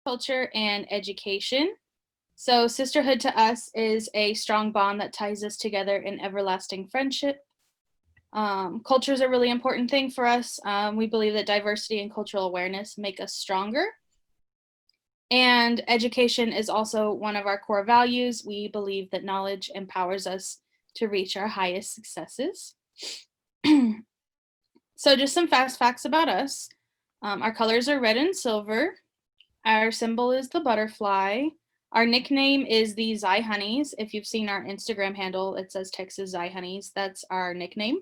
culture, and education. So, sisterhood to us is a strong bond that ties us together in everlasting friendship. Culture is a really important thing for us. We believe that diversity and cultural awareness make us stronger. And education is also one of our core values. We believe that knowledge empowers us to reach our highest successes. So, just some fast facts about us. Our colors are red and silver. Our symbol is the butterfly. Our nickname is the Zy Honeys. If you've seen our Instagram handle, it says Texas Zy Honeys. That's our nickname.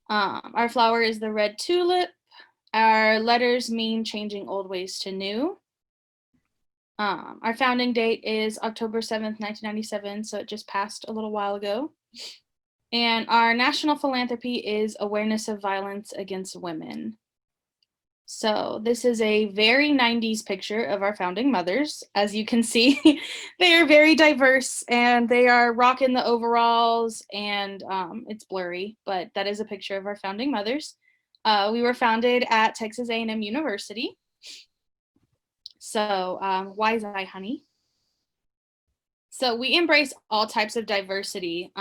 Our flower is the red tulip. Our letters mean changing old ways to new. Our founding date is October 7th, 1997, so it just passed a little while ago. And our national philanthropy is awareness of violence against women. So this is a very 90s picture of our founding mothers. As you can see, they are very diverse and they are rocking the overalls, and it's blurry, but that is a picture of our founding mothers. We were founded at Texas A&M University. So why Zy Honey? So we embrace all types of diversity.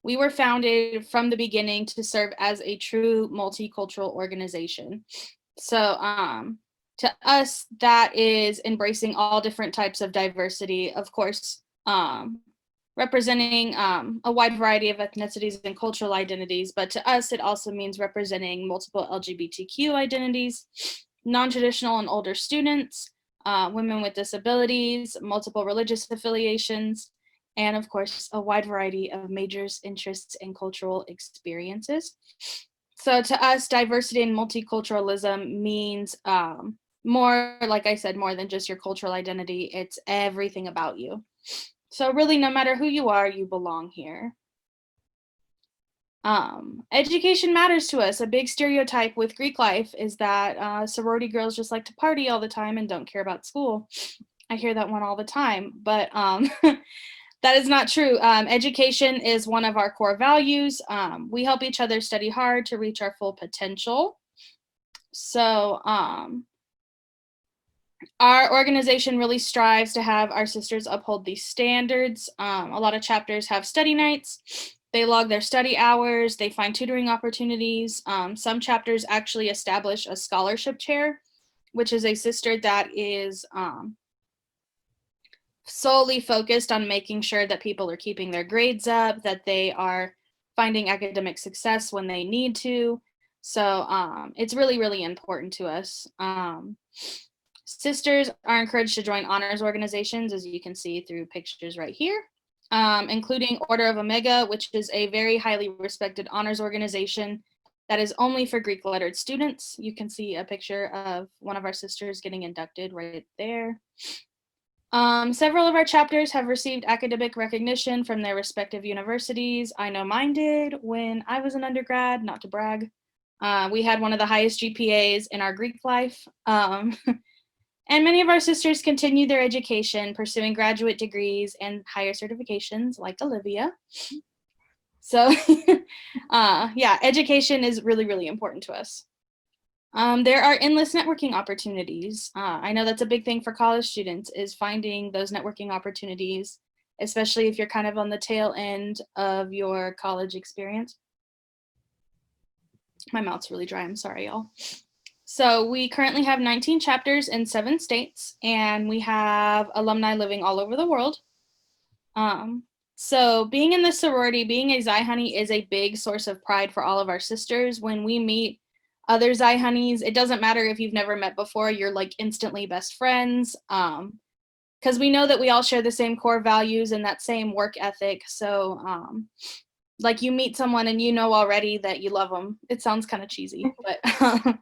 We were founded from the beginning to serve as a true multicultural organization. So to us, that is embracing all different types of diversity, of course, representing a wide variety of ethnicities and cultural identities. But to us, it also means representing multiple LGBTQ identities, non-traditional and older students, women with disabilities, multiple religious affiliations, and of course, a wide variety of majors, interests, and cultural experiences. So to us, diversity and multiculturalism means more, like I said, more than just your cultural identity. It's everything about you. So really, no matter who you are, you belong here. Education matters to us. A big stereotype with Greek life is that sorority girls just like to party all the time and don't care about school. I hear that one all the time, but that is not true. Education is one of our core values. We help each other study hard to reach our full potential. So our organization really strives to have our sisters uphold these standards. A lot of chapters have study nights. They log their study hours. They find tutoring opportunities. Some chapters actually establish a scholarship chair, which is a sister that is solely focused on making sure that people are keeping their grades up, that they are finding academic success when they need to. So it's really, really important to us. Sisters are encouraged to join honors organizations, as you can see through pictures right here, including Order of Omega, which is a very highly respected honors organization that is only for Greek lettered students. You can see a picture of one of our sisters getting inducted right there. Several of our chapters have received academic recognition from their respective universities. I know mine did when I was an undergrad, not to brag. We had one of the highest GPAs in our Greek life. And many of our sisters continue their education, pursuing graduate degrees and higher certifications like Olivia. So yeah, education is really, really important to us. There are endless networking opportunities. I know that's a big thing for college students, is finding those networking opportunities, especially if you're kind of on the tail end of your college experience. My mouth's really dry, I'm sorry, y'all. So we currently have 19 chapters in 7 states, and we have alumni living all over the world. So being in the sorority, being a Zy Honey is a big source of pride for all of our sisters. When we meet other Zy Honeys, it doesn't matter if you've never met before, you're like instantly best friends. Because we know that we all share the same core values and that same work ethic. So like you meet someone and you know already that you love them. It sounds kind of cheesy, but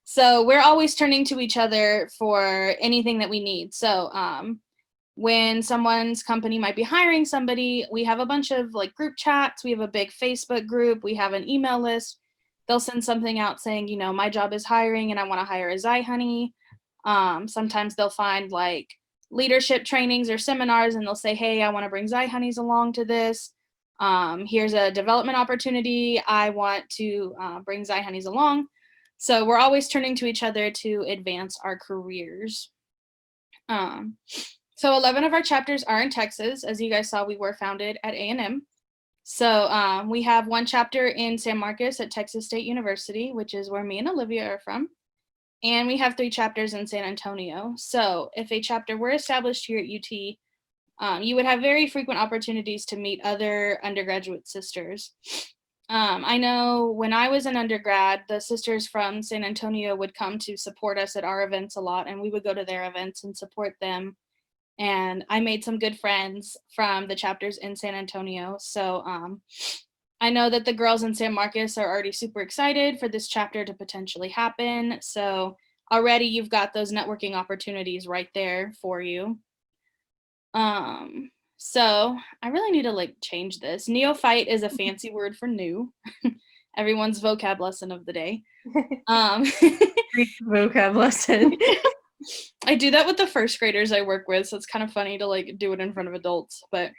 so we're always turning to each other for anything that we need. So when someone's company might be hiring somebody, we have a bunch of like group chats. We have a big Facebook group. We have an email list. They'll send something out saying, you know, my job is hiring and I want to hire a Zy Honey. Sometimes they'll find like leadership trainings or seminars and they'll say, hey, I want to bring Zy Honeys along to this. Here's a development opportunity. I want to bring Zy Honeys along. So we're always turning to each other to advance our careers. So 11 of our chapters are in Texas. As you guys saw, we were founded at A&M. So we have one chapter in San Marcos at Texas State University, which is where me and Olivia are from. And we have 3 chapters in San Antonio. So if a chapter were established here at UT, you would have very frequent opportunities to meet other undergraduate sisters. I know when I was an undergrad, the sisters from San Antonio would come to support us at our events a lot, and we would go to their events and support them. And I made some good friends from the chapters in San Antonio. So I know that the girls in San Marcos are already super excited for this chapter to potentially happen. So already you've got those networking opportunities right there for you. So I really need to like change this. Neophyte is a fancy word for new. Everyone's vocab lesson of the day. Greek vocab lesson. I do that with the first graders I work with, so it's kind of funny to like do it in front of adults. But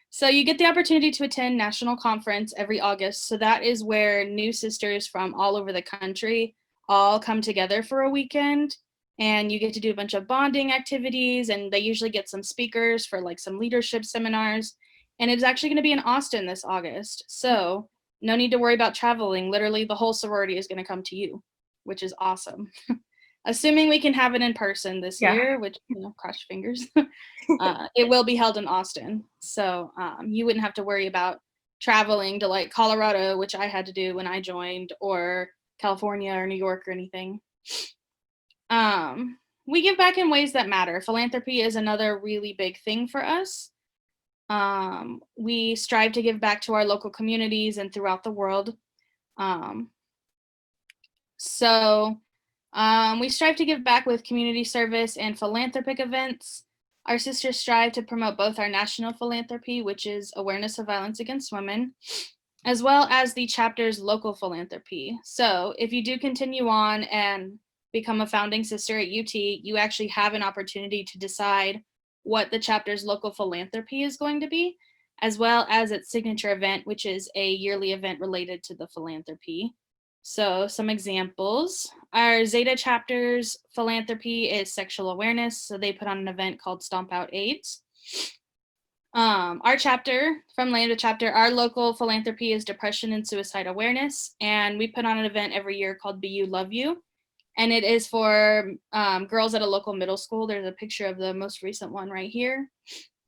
so you get the opportunity to attend national conference every August. So that is where new sisters from all over the country all come together for a weekend, and you get to do a bunch of bonding activities, and they usually get some speakers for like some leadership seminars. And it's actually going to be in Austin this August. So no need to worry about traveling. Literally the whole sorority is going to come to you, which is awesome. Assuming we can have it in person this year, which, cross your fingers, it will be held in Austin. So you wouldn't have to worry about traveling to like Colorado, which I had to do when I joined, or California or New York or anything. We give back in ways that matter. Philanthropy is another really big thing for us. We strive to give back to our local communities and throughout the world. We strive to give back with community service and philanthropic events. Our sisters strive to promote both our national philanthropy, which is awareness of violence against women, as well as the chapter's local philanthropy. So if you do continue on and become a founding sister at UT, you actually have an opportunity to decide what the chapter's local philanthropy is going to be, as well as its signature event, which is a yearly event related to the philanthropy. So some examples, our Zeta chapter's philanthropy is sexual awareness. So they put on an event called Stomp Out AIDS. Our chapter, from Lambda chapter, our local philanthropy is depression and suicide awareness. And we put on an event every year called Be You, Love You. And it is for girls at a local middle school. There's a picture of the most recent one right here.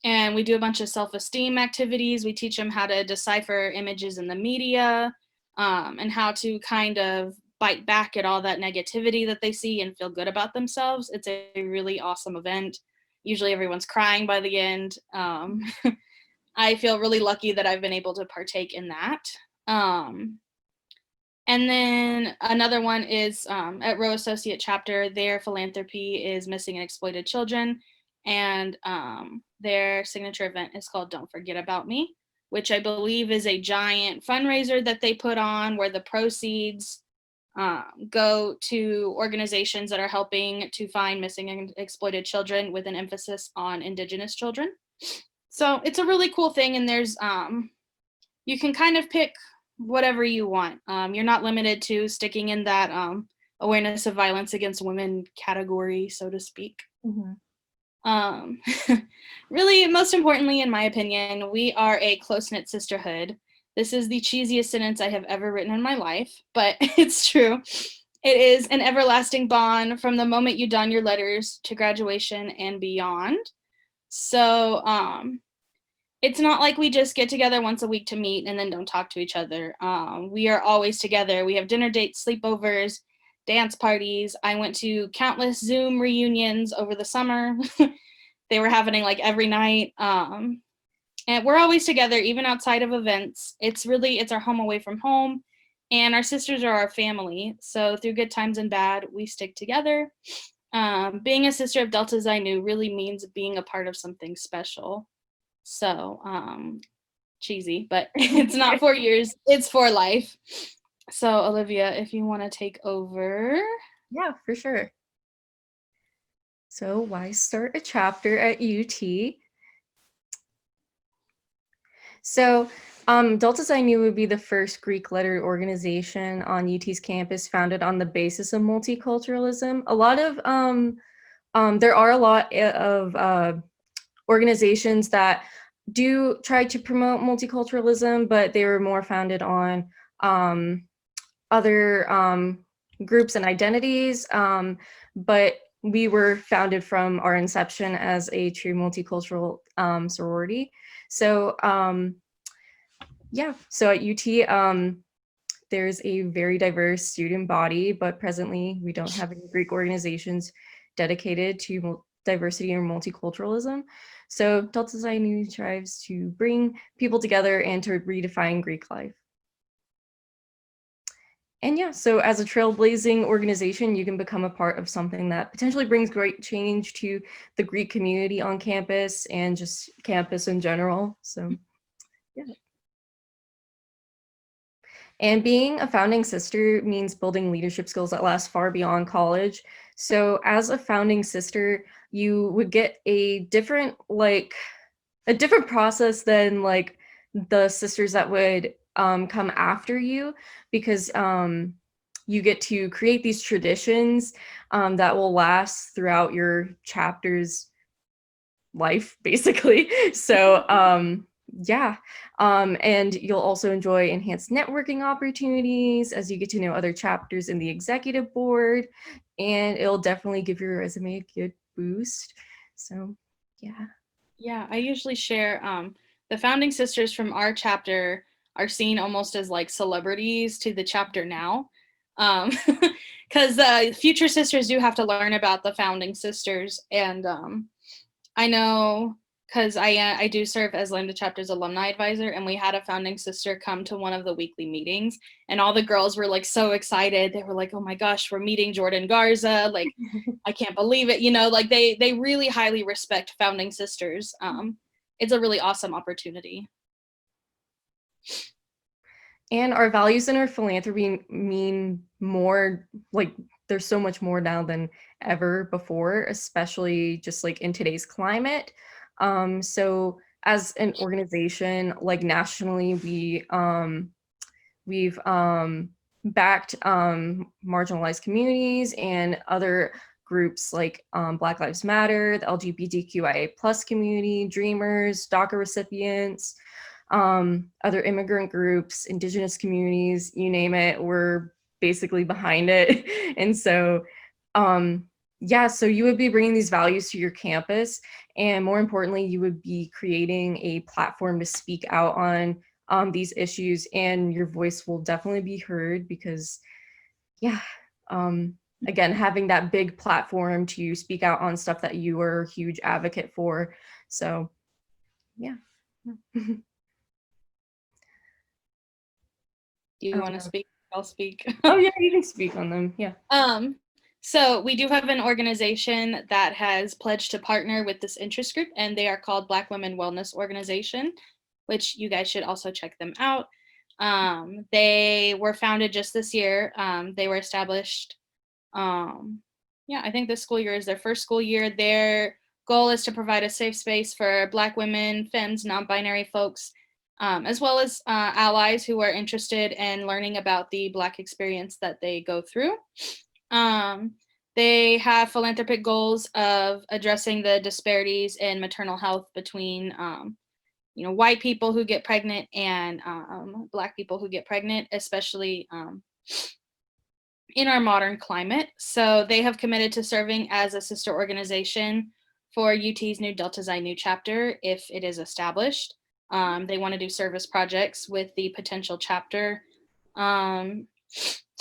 And we do a bunch of self-esteem activities. We teach them how to decipher images in the media, and how to kind of bite back at all that negativity that they see and feel good about themselves. It's a really awesome event. Usually everyone's crying by the end. I feel really lucky that I've been able to partake in that. And then another one is at Row Associate Chapter, their philanthropy is missing and exploited children. And their signature event is called Don't Forget About Me, which I believe is a giant fundraiser that they put on where the proceeds go to organizations that are helping to find missing and exploited children, with an emphasis on Indigenous children. So it's a really cool thing, and there's you can kind of pick whatever you want. You're not limited to sticking in that awareness of violence against women category, so to speak. Mm-hmm. Really, most importantly, in my opinion, we are a close-knit sisterhood. This is the cheesiest sentence I have ever written in my life, but it's true. It is an everlasting bond from the moment you don your letters to graduation and beyond. So it's not like we just get together once a week to meet and then don't talk to each other. We are always together. We have dinner dates, sleepovers, dance parties. I went to countless Zoom reunions over the summer. They were happening like every night. And we're always together, even outside of events. It's our home away from home. And our sisters are our family. So through good times and bad, we stick together. Being a sister of Delta Xi Nu really means being a part of something special. So cheesy, but it's not 4 years, it's for life. So Olivia, if you want to take over. Yeah, for sure. So why start a chapter at UT? So Delta Xi Nu would be the first Greek letter organization on UT's campus founded on the basis of multiculturalism. A lot of There are a lot of organizations that do try to promote multiculturalism, but they were more founded on other groups and identities. But we were founded from our inception as a true multicultural sorority. So yeah, so at UT, there's a very diverse student body, but presently we don't have any Greek organizations dedicated to diversity or multiculturalism. So Delta Psi Nu strives to bring people together and to redefine Greek life. And yeah, so as a trailblazing organization, you can become a part of something that potentially brings great change to the Greek community on campus and just campus in general. So yeah. And being a founding sister means building leadership skills that last far beyond college. So as a founding sister, you would get a different process than like the sisters that would come after you, because you get to create these traditions that will last throughout your chapter's life, basically. So yeah, and you'll also enjoy enhanced networking opportunities as you get to know other chapters in the executive board, and it'll definitely give your resume a good boost. So yeah. Yeah, I usually share the founding sisters from our chapter are seen almost as like celebrities to the chapter now. Because future sisters do have to learn about the founding sisters. And I know because I do serve as Lambda Chapter's alumni advisor, and we had a founding sister come to one of the weekly meetings, and all the girls were like so excited. They were like, "Oh my gosh, we're meeting Jordan Garza! Like, I can't believe it!" You know, like they really highly respect founding sisters. It's a really awesome opportunity. And our values and our philanthropy mean more, like there's so much more now than ever before, especially just like in today's climate. So as an organization, like nationally, we've backed marginalized communities and other groups like Black Lives Matter, the LGBTQIA plus community, Dreamers, DACA recipients, other immigrant groups, indigenous communities, you name it, we're basically behind it. And so, yeah, so you would be bringing these values to your campus, and more importantly, you would be creating a platform to speak out on these issues, and your voice will definitely be heard because, yeah, again, having that big platform to speak out on stuff that you are a huge advocate for. So, yeah. Do you want to speak? I'll speak. Oh yeah, you can speak on them. Yeah. So we do have an organization that has pledged to partner with this interest group, and they are called Black Women Wellness Organization, which you guys should also check them out. They were founded just this year. They were established, yeah, I think this school year is their first school year. Their goal is to provide a safe space for Black women, femmes, non-binary folks, as well as allies who are interested in learning about the Black experience that they go through. They have philanthropic goals of addressing the disparities in maternal health between, white people who get pregnant and Black people who get pregnant, especially in our modern climate. So they have committed to serving as a sister organization for UT's new Delta Xi Nu chapter if it is established. They want to do service projects with the potential chapter.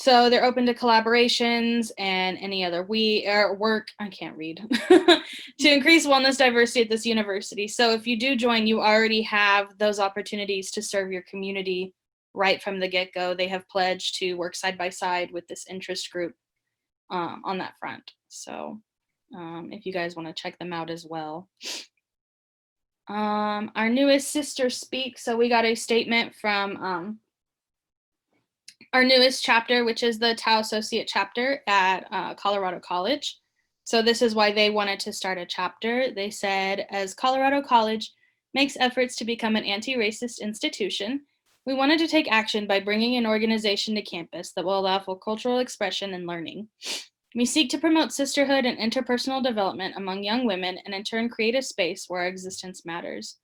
So they're open to collaborations and any other work, I can't read, to increase wellness diversity at this university. So if you do join, you already have those opportunities to serve your community right from the get-go. They have pledged to work side by side with this interest group on that front. So if you guys want to check them out as well. Our newest sister speak. So we got a statement from our newest chapter, which is the Tau Associate chapter at Colorado College. So this is why they wanted to start a chapter. They said, as Colorado College makes efforts to become an anti-racist institution, we wanted to take action by bringing an organization to campus that will allow for cultural expression and learning. We seek to promote sisterhood and interpersonal development among young women and in turn create a space where our existence matters.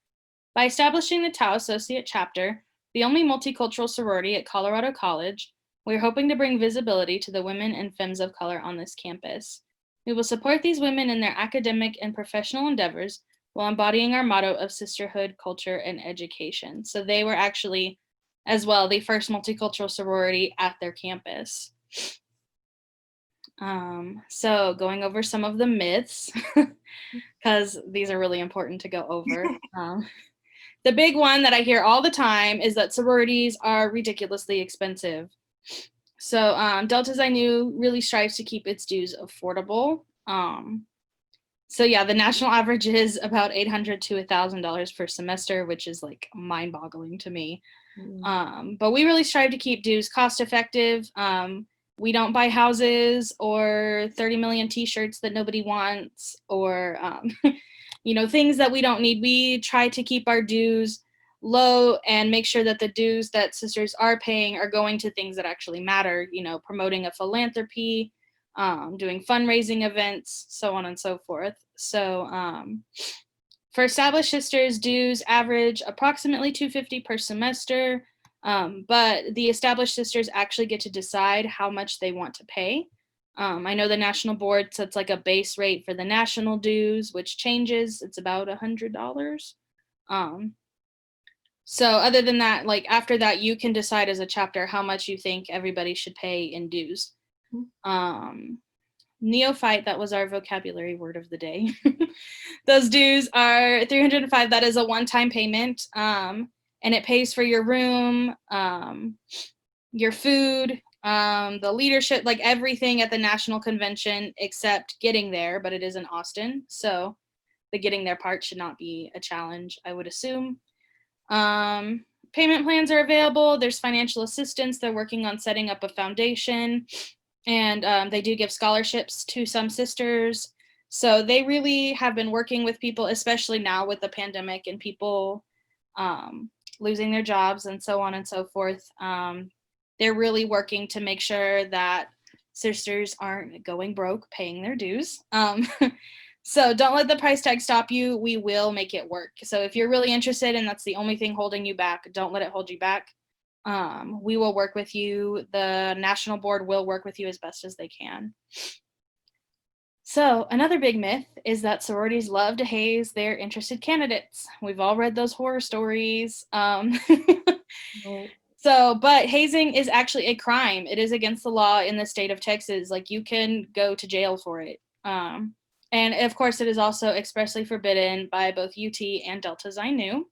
By establishing the Tau Associate Chapter, the only multicultural sorority at Colorado College, we are hoping to bring visibility to the women and femmes of color on this campus. We will support these women in their academic and professional endeavors while embodying our motto of sisterhood, culture, and education. So they were actually, as well, the first multicultural sorority at their campus. So going over some of the myths, because these are really important to go over. The big one that I hear all the time is that sororities are ridiculously expensive. So Delta Xi Nu really strives to keep its dues affordable. So yeah, the national average is about $800 to $1,000 per semester, which is like mind-boggling to me. But we really strive to keep dues cost effective. We don't buy houses or 30 million t-shirts that nobody wants, or things that we don't need. We try to keep our dues low and make sure that the dues that sisters are paying are going to things that actually matter, promoting a philanthropy, doing fundraising events, so on and so forth. So for established sisters, dues average approximately $250 per semester, but the established sisters actually get to decide how much they want to pay. I know the national board sets like a base rate for the national dues, which changes. It's about $100. So other than that, like after that, you can decide as a chapter how much you think everybody should pay in dues. Neophyte, that was our vocabulary word of the day. Those dues are $305. That is a one-time payment, and it pays for your room, your food, the leadership, like everything at the national convention except getting there, but it is in Austin, so the getting there part should not be a challenge, I would assume. Payment plans are available. There's financial assistance. They're working on setting up a foundation, and they do give scholarships to some sisters. So they really have been working with people, especially now with the pandemic and people losing their jobs and so on and so forth. They're really working to make sure that sisters aren't going broke paying their dues. So don't let the price tag stop you. We will make it work. So if you're really interested and that's the only thing holding you back, don't let it hold you back. We will work with you. The national board will work with you as best as they can. So another big myth is that sororities love to haze their interested candidates. We've all read those horror stories. But hazing is actually a crime. It is against the law in the state of Texas. Like you can go to jail for it. And of course, it is also expressly forbidden by both UT and Delta Xi Nu.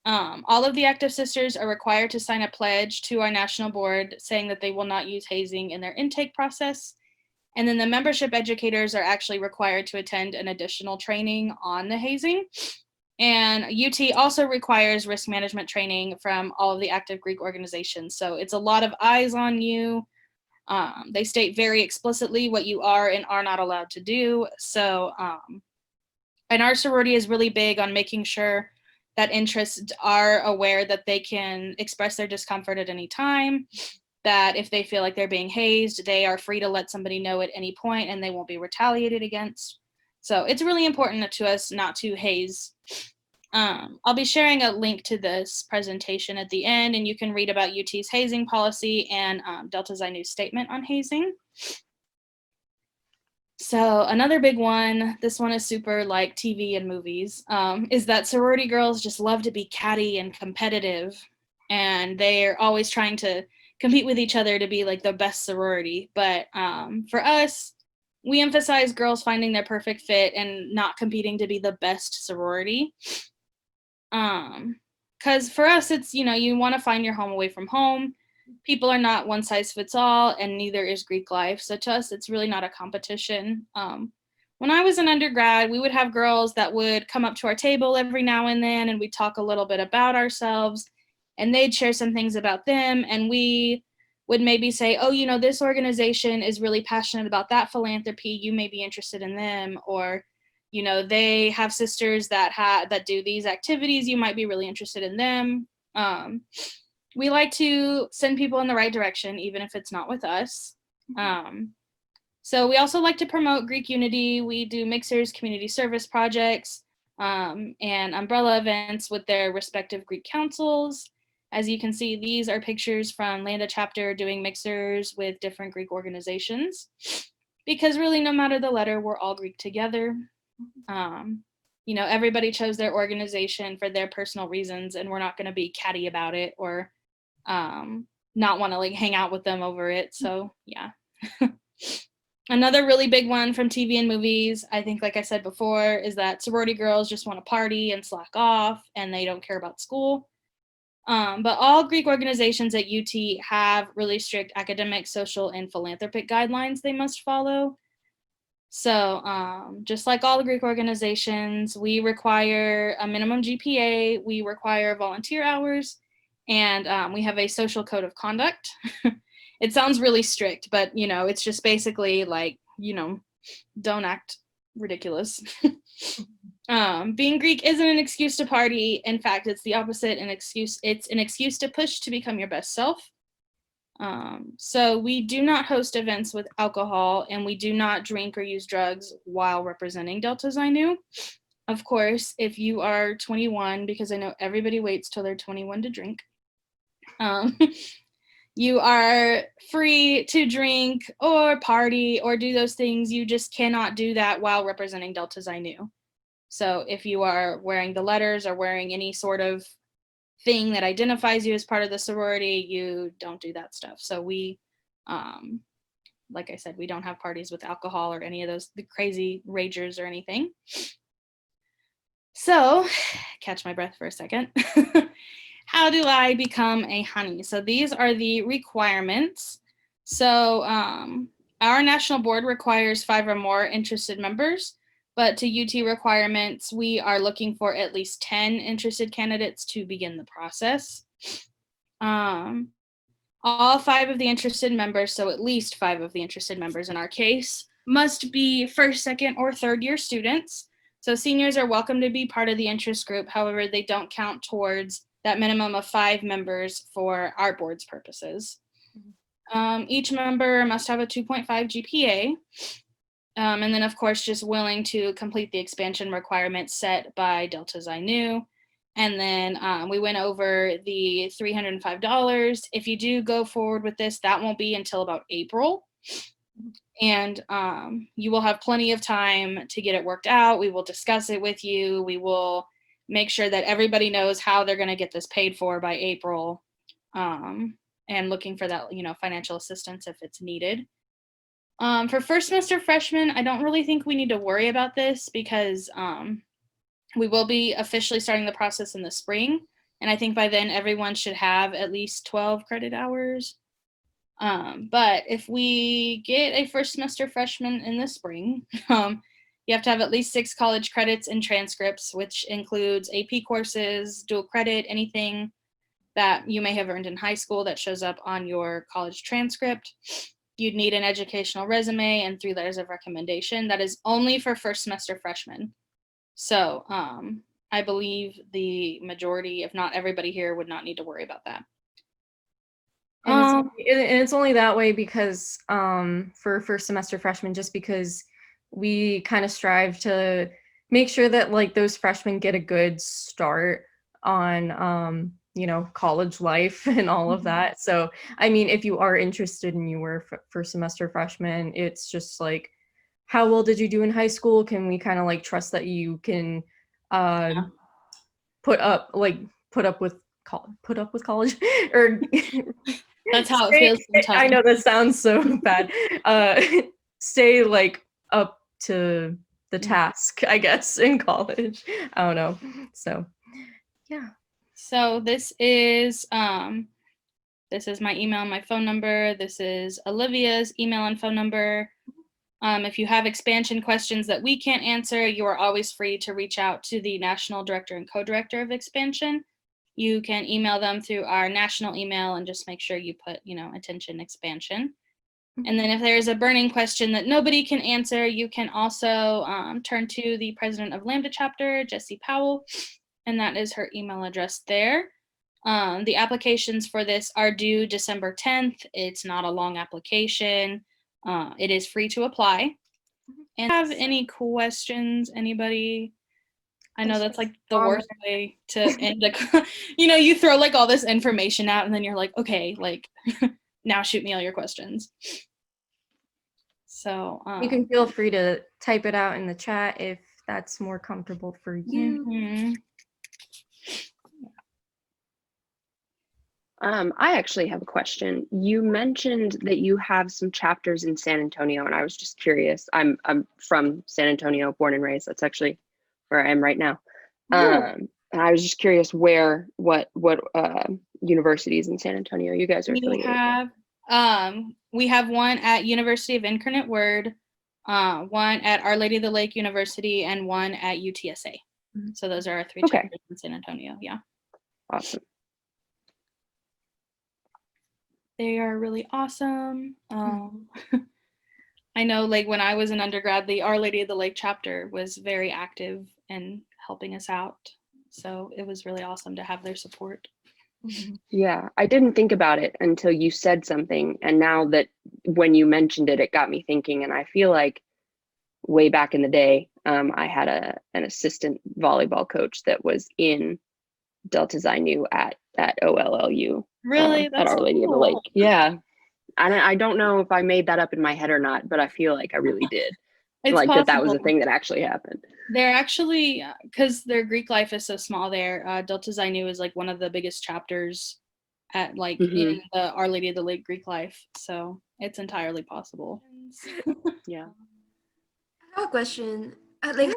All of the active sisters are required to sign a pledge to our national board saying that they will not use hazing in their intake process. And then the membership educators are actually required to attend an additional training on the hazing. And UT also requires risk management training from all of the active Greek organizations. So it's a lot of eyes on you. They state very explicitly what you are and are not allowed to do. So, and our sorority is really big on making sure that interests are aware that they can express their discomfort at any time, that if they feel like they're being hazed, they are free to let somebody know at any point and they won't be retaliated against. So it's really important to us not to haze. I'll be sharing a link to this presentation at the end, and you can read about UT's hazing policy and Delta Xi Nu's statement on hazing. So another big one, this one is super like TV and movies, is that sorority girls just love to be catty and competitive, and they're always trying to compete with each other to be like the best sorority. But for us, we emphasize girls finding their perfect fit and not competing to be the best sorority. Because for us, it's, you want to find your home away from home. People are not one size fits all, and neither is Greek life. So to us, it's really not a competition. When I was an undergrad, we would have girls that would come up to our table every now and then, and we'd talk a little bit about ourselves, and they'd share some things about them, and we would maybe say, oh, this organization is really passionate about that philanthropy. You may be interested in them, or they have sisters that do these activities. You might be really interested in them. We like to send people in the right direction, even if it's not with us. So we also like to promote Greek unity. We do mixers, community service projects, and umbrella events with their respective Greek councils. As you can see, these are pictures from Lambda chapter doing mixers with different Greek organizations. Because really, no matter the letter, we're all Greek together. Everybody chose their organization for their personal reasons, and we're not going to be catty about it or not want to like hang out with them over it. So yeah. Another really big one from TV and movies, I think, like I said before, is that sorority girls just want to party and slack off and they don't care about school. But all Greek organizations at UT have really strict academic, social, and philanthropic guidelines they must follow. So just like all the Greek organizations, we require a minimum GPA, we require volunteer hours, and we have a social code of conduct. It sounds really strict, but it's just basically like, don't act ridiculous. Being Greek isn't an excuse to party. In fact, it's the opposite, it's an excuse to push to become your best self. So we do not host events with alcohol, and we do not drink or use drugs while representing Delta Xi Nu. Of course, if you are 21, because I know everybody waits till they're 21 to drink, you are free to drink or party or do those things. You just cannot do that while representing Delta Xi Nu. So if you are wearing the letters or wearing any sort of thing that identifies you as part of the sorority, you don't do that stuff. So we, like I said, we don't have parties with alcohol or any of those the crazy ragers or anything. So, catch my breath for a second. How do I become a honey? So these are the requirements. So our national board requires 5 or more interested members, but to UT requirements, we are looking for at least 10 interested candidates to begin the process. All 5 of the interested members, so at least 5 of the interested members in our case, must be first, second, or third year students. So seniors are welcome to be part of the interest group. However, they don't count towards that minimum of 5 members for our board's purposes. Each member must have a 2.5 GPA. And then, of course, just willing to complete the expansion requirements set by Delta Xi Nu. And then we went over the $305. If you do go forward with this, that won't be until about April. And you will have plenty of time to get it worked out. We will discuss it with you. We will make sure that everybody knows how they're going to get this paid for by April, and looking for that, financial assistance if it's needed. For first semester freshmen, I don't really think we need to worry about this because we will be officially starting the process in the spring. And I think by then everyone should have at least 12 credit hours. But if we get a first semester freshman in the spring, you have to have at least 6 college credits and transcripts, which includes AP courses, dual credit, anything that you may have earned in high school that shows up on your college transcript. You'd need an educational resume and 3 letters of recommendation. That is only for first semester freshmen. So I believe the majority, if not everybody here, would not need to worry about that. And it's only that way because for first semester freshmen, just because we kind of strive to make sure that like those freshmen get a good start on college life and all of that. So I mean, if you are interested and you were first semester freshman, it's just like, how well did you do in high school? Can we kind of like trust that you can put up with college or that's how it feels sometimes. I know that sounds so bad. Stay like up to the task, I guess, in college. I don't know. So yeah. So this is my email and my phone number. This is Olivia's email and phone number. If you have expansion questions that we can't answer, you are always free to reach out to the National Director and Co-Director of Expansion. You can email them through our national email and just make sure you put, attention expansion. And then if there's a burning question that nobody can answer, you can also turn to the president of Lambda chapter, Jessie Powell, and that is her email address there. The applications for this are due December 10th. It's not a long application. It is free to apply. And have any questions, anybody? I know that's like the worst way to end a, you throw like all this information out and then you're like, okay, like now shoot me all your questions. So you can feel free to type it out in the chat if that's more comfortable for you. Mm-hmm. I actually have a question. You mentioned that you have some chapters in San Antonio, and I was just curious. I'm from San Antonio, born and raised. That's actually where I am right now. And I was just curious what universities in San Antonio you guys are affiliated with. We have one at University of Incarnate Word, one at Our Lady of the Lake University, and one at UTSA. Mm-hmm. So those are our 3 chapters in San Antonio. Yeah. Awesome. They are really awesome. I know, like, when I was an undergrad, the Our Lady of the Lake chapter was very active in helping us out. So it was really awesome to have their support. Yeah, I didn't think about it until you said something. And now that when you mentioned it, it got me thinking. And I feel like way back in the day, I had an assistant volleyball coach that was in Delta Xi Nu at OLLU. Really? At Our Lady of the Lake. Yeah. And I don't know if I made that up in my head or not, but I feel like I really did. It's like possible. that was a thing that actually happened. They're actually, because their Greek life is so small there, Delta Xi Nu is like one of the biggest chapters at like in the Our Lady of the Lake Greek life. So it's entirely possible. Yeah. I have a question. Like,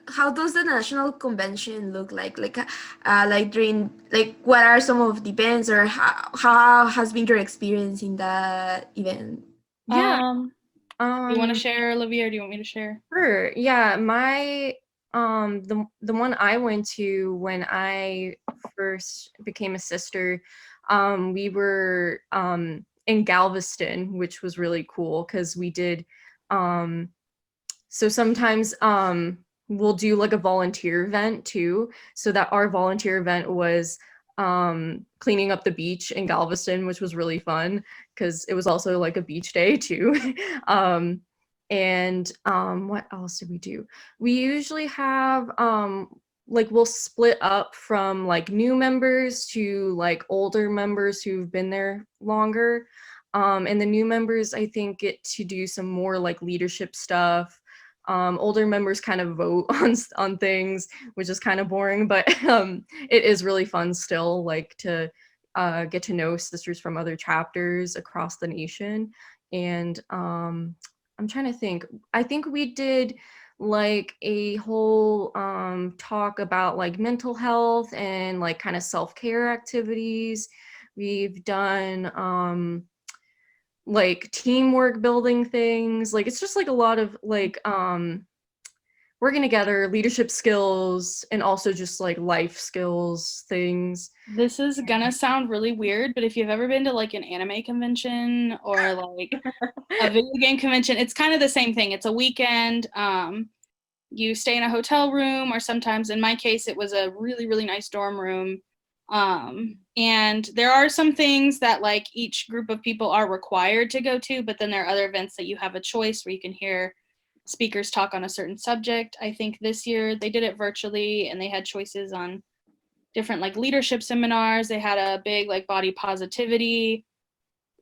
how does the national convention look like? Like during, like, what are some of the events, or how has been your experience in that event? Yeah. You want to share, Olivia, or do you want me to share? Sure. Yeah, my the one I went to when I first became a sister, we were in Galveston, which was really cool because we did so sometimes we'll do like a volunteer event too. So that our volunteer event was cleaning up the beach in Galveston, which was really fun because it was also like a beach day too. And what else did we do? We usually have like we'll split up from like new members to like older members who've been there longer. And the new members, I think, get to do some more like leadership stuff. Older members kind of vote on things, which is kind of boring, but it is really fun still, like to get to know sisters from other chapters across the nation. And I'm trying to think. I think we did like a whole talk about like mental health and like kind of self-care activities. We've done like teamwork building things. Like it's just like a lot of like working together, leadership skills, and also just like life skills things. This is gonna sound really weird, but if you've ever been to like an anime convention or like a video game convention, it's kind of the same thing. It's a weekend. You stay in a hotel room, or sometimes in my case, it was a really, really nice dorm room. And there are some things that like each group of people are required to go to, but then there are other events that you have a choice where you can hear speakers talk on a certain subject. I think this year they did it virtually and they had choices on different like leadership seminars. They had a big like body positivity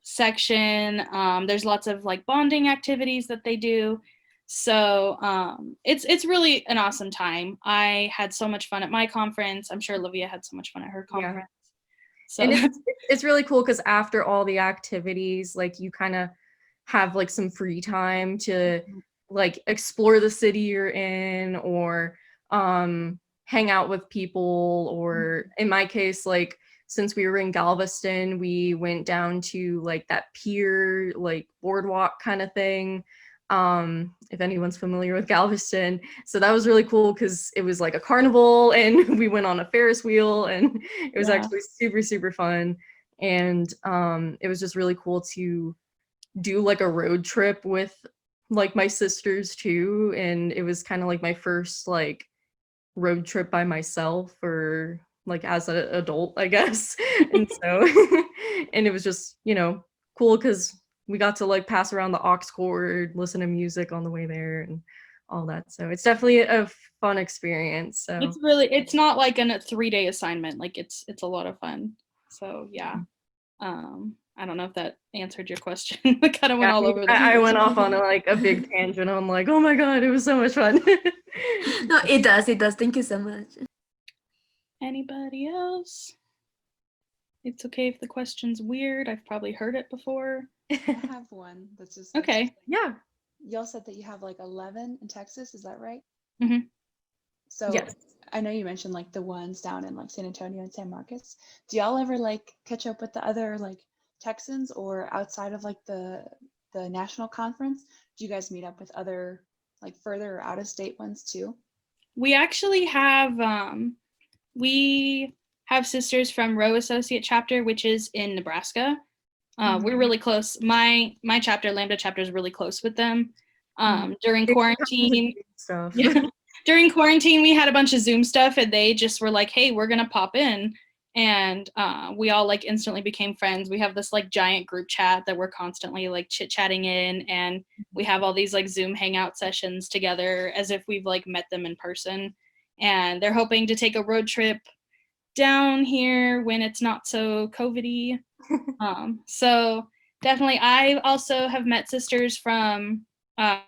section. There's lots of like bonding activities that they do. So it's really an awesome time. I had so much fun at my conference. I'm sure Olivia had so much fun at her conference. Yeah. So and it's really cool because after all the activities, like you kind of have like some free time to like explore the city you're in, or hang out with people, or in my case, like since we were in Galveston, we went down to like that pier, like boardwalk kind of thing. If anyone's familiar with Galveston. So that was really cool because it was like a carnival and we went on a Ferris wheel and it was actually super, super fun. And it was just really cool to do like a road trip with like my sisters too. And it was kind of like my first like road trip by myself, or like as an adult, I guess. And so, and it was just, you know, cool because we got to like pass around the aux cord, listen to music on the way there, and all that. So it's definitely a fun experience. So It's not like a 3-day assignment. Like it's a lot of fun. So yeah. I don't know if that answered your question. I kind of went all over that. I went off on a big tangent. I'm like, oh my god, it was so much fun. No, it does. Thank you so much. Anybody else? It's okay if the question's weird. I've probably heard it before. I have one that's just Okay. Yeah. Y'all said that you have like 11 in Texas, is that right? Mhm. So Yes. I know you mentioned like the ones down in like San Antonio and San Marcos. Do y'all ever like catch up with the other like Texans, or outside of like the national conference? Do you guys meet up with other like further or out of state ones too? We actually have sisters from Row Associate Chapter, which is in Nebraska. We're really close. My chapter, Lambda chapter, is really close with them. During quarantine, Stuff. yeah, during quarantine, we had a bunch of Zoom stuff, and they just were like, "Hey, we're gonna pop in," and we all like instantly became friends. We have this like giant group chat that we're constantly like chit chatting in, and we have all these like Zoom hangout sessions together as if we've like met them in person. And they're hoping to take a road trip down here when it's not so COVID-y. So definitely, I also have met sisters from our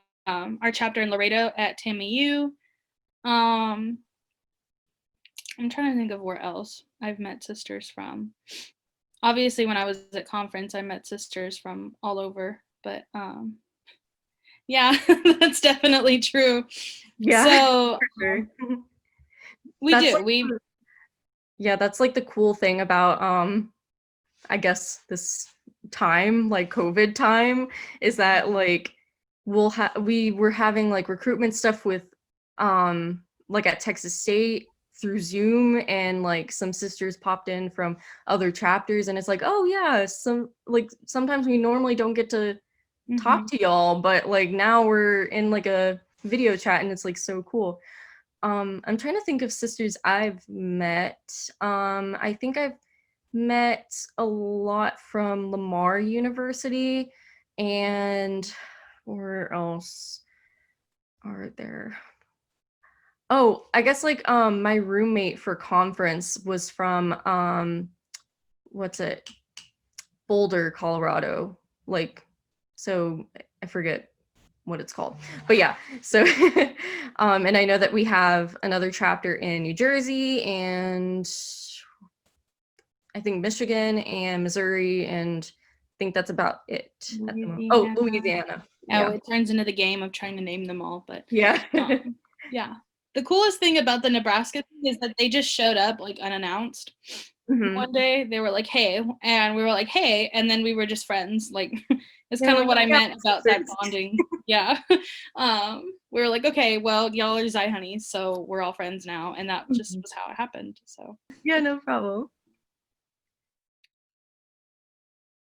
chapter in Laredo at TAMU. I'm trying to think of where else I've met sisters from. Obviously, when I was at conference, I met sisters from all over, but yeah, that's definitely true. Yeah. So for sure. we That's do. like yeah, that's like the cool thing about I guess this time, like COVID time, is that like we were having like recruitment stuff with like at Texas State through Zoom, and like some sisters popped in from other chapters, and it's like, oh yeah, sometimes we normally don't get to talk to y'all, but like now we're in like a video chat, and it's like so cool. I'm trying to think of sisters I've met. I think I've met a lot from Lamar University, and where else are there? Oh, I guess like my roommate for conference was from what's it? Boulder, Colorado. Like, so I forget what it's called, but yeah. So and I know that we have another chapter in New Jersey, and I think Michigan and Missouri, and I think that's about it at the moment. Oh, Louisiana. Oh, Yeah. it turns into the game of trying to name them all, but Yeah. yeah. The coolest thing about the Nebraska thing is that they just showed up like unannounced. Mhm. One day they were like, "Hey," and we were like, "Hey," and then we were just friends. Like it's Yeah, kind of like, what I yeah, meant about that sisters. bonding. Yeah. We were like, "Okay, well, y'all are Zai honeys, so we're all friends now," and that just was how it happened. So Yeah, no problem.